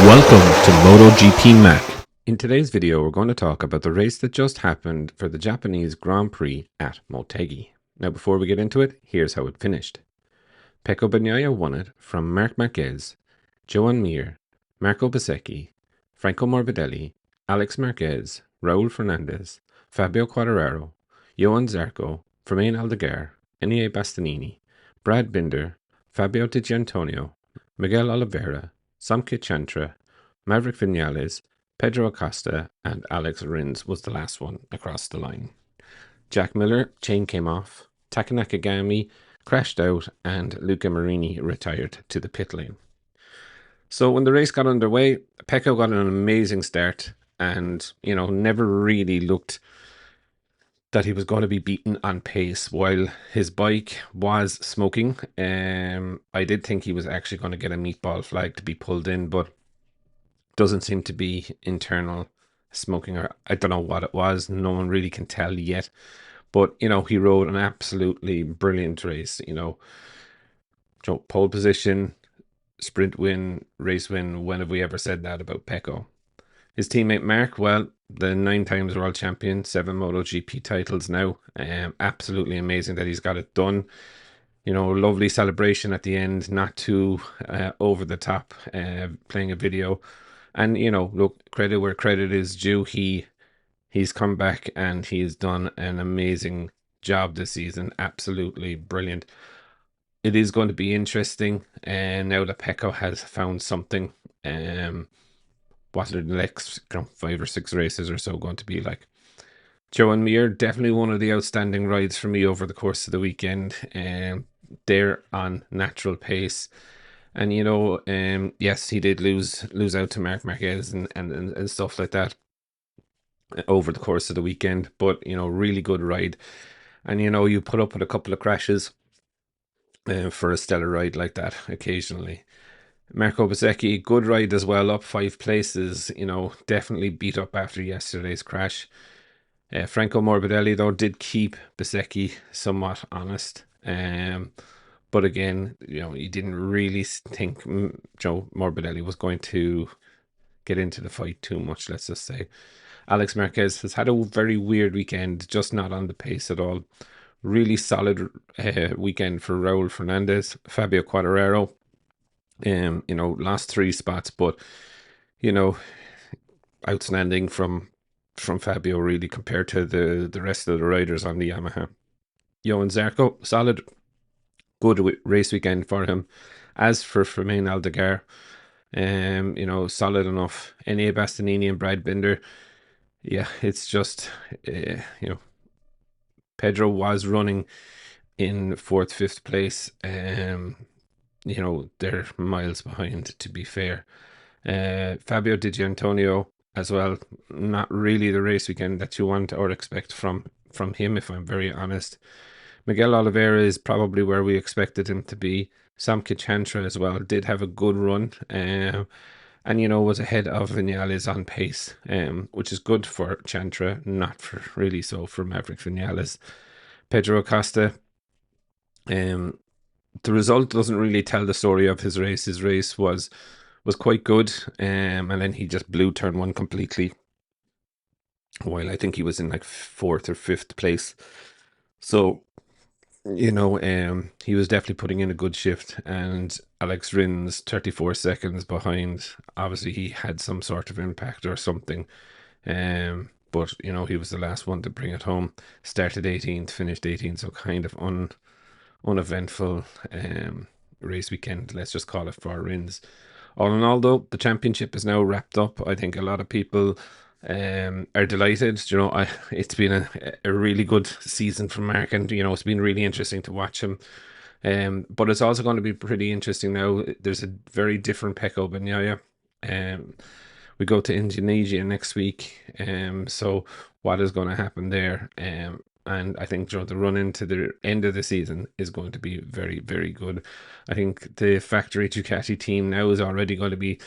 Welcome to MotoGP Mac. In today's video, we're going to talk about the race that just happened for the Japanese Grand Prix at Motegi. Now, before we get into it, here's how it finished. Pecco Bagnaia won it from Marc Marquez, Joan Mir, Marco Bezzecchi, Franco Morbidelli, Alex Marquez, Raul Fernandez, Fabio Quartararo, Johan Zarco, Fermin Aldeguer, Enea Bastianini, Brad Binder, Fabio Di Gianantonio, Miguel Oliveira, Samke Chantra, Maverick Vinales, Pedro Acosta, and Alex Rins was the last one across the line. Jack Miller, chain came off, Taka Nakagami crashed out, and Luca Marini retired to the pit lane. So when the race got underway, Pecco got an amazing start and, never really looked that he was going to be beaten on pace while his bike was smoking. I did think he was actually going to get a meatball flag to be pulled in, but doesn't seem to be internal smoking, or I don't know what it was. No one really can tell yet. But, he rode an absolutely brilliant race. Pole position, sprint win, race win. When have we ever said that about Pecco? His teammate Marc, well, the 9 times world champion, 7 MotoGP titles now. Absolutely amazing that he's got it done. Lovely celebration at the end, not too over the top, playing a video. And, look, credit where credit is due. He's come back and he's done an amazing job this season. Absolutely brilliant. It is going to be interesting now that Pecco has found something. What are the next 5 or 6 races or so going to be like? Joan Mir, definitely one of the outstanding rides for me over the course of the weekend. They're on natural pace. And, yes, he did lose out to Marc Marquez and stuff like that over the course of the weekend. But, really good ride. And, you put up with a couple of crashes for a stellar ride like that occasionally. Marco Bezzecchi, good ride as well, up 5 places, definitely beat up after yesterday's crash. Franco Morbidelli, though, did keep Bezzecchi somewhat honest. But again, you didn't really think Joe Morbidelli was going to get into the fight too much, let's just say. Alex Marquez has had a very weird weekend, just not on the pace at all. Really solid weekend for Raul Fernandez. Fabio Quartararo, last 3 spots, but, outstanding from Fabio, really, compared to the rest of the riders on the Yamaha. Johan Zarco, solid, good race weekend for him. As for Fermin Aldeguer, solid enough. Enea Bastianini and Brad Binder, yeah, it's just, Pedro was running in 4th, 5th place. They're miles behind, to be fair. Fabio Di Gianantonio as well, not really the race weekend that you want or expect from him, if I'm very honest. Miguel Oliveira is probably where we expected him to be. Samke Chantra as well did have a good run, and was ahead of Vinales on pace, which is good for Chantra, not for really so for Maverick Vinales. Pedro Acosta, the result doesn't really tell the story of his race. His race was quite good, and then he just blew turn 1 completely, while I think he was in like 4th or 5th place. So, he was definitely putting in a good shift, and Alex Rins 34 seconds behind. Obviously he had some sort of impact or something, but he was the last one to bring it home. Started 18th, finished 18th, so kind of uneventful race weekend, let's just call it, for Rins. All in all, though, the championship is now wrapped up. I think a lot of people are delighted. It's been a really good season for Marc, and it's been really interesting to watch him. But it's also going to be pretty interesting now. There's a very different Pecco Bagnaia. We go to Indonesia next week. So what is going to happen there? And I think the run into the end of the season is going to be very, very good. I think the factory Ducati team now is already going to be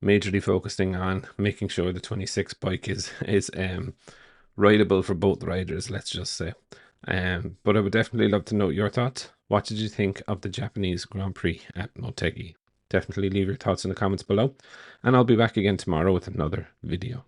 majorly focusing on making sure the 26 bike is rideable for both riders, let's just say. But I would definitely love to know your thoughts. What did you think of the Japanese Grand Prix at Motegi? Definitely leave your thoughts in the comments below. And I'll be back again tomorrow with another video.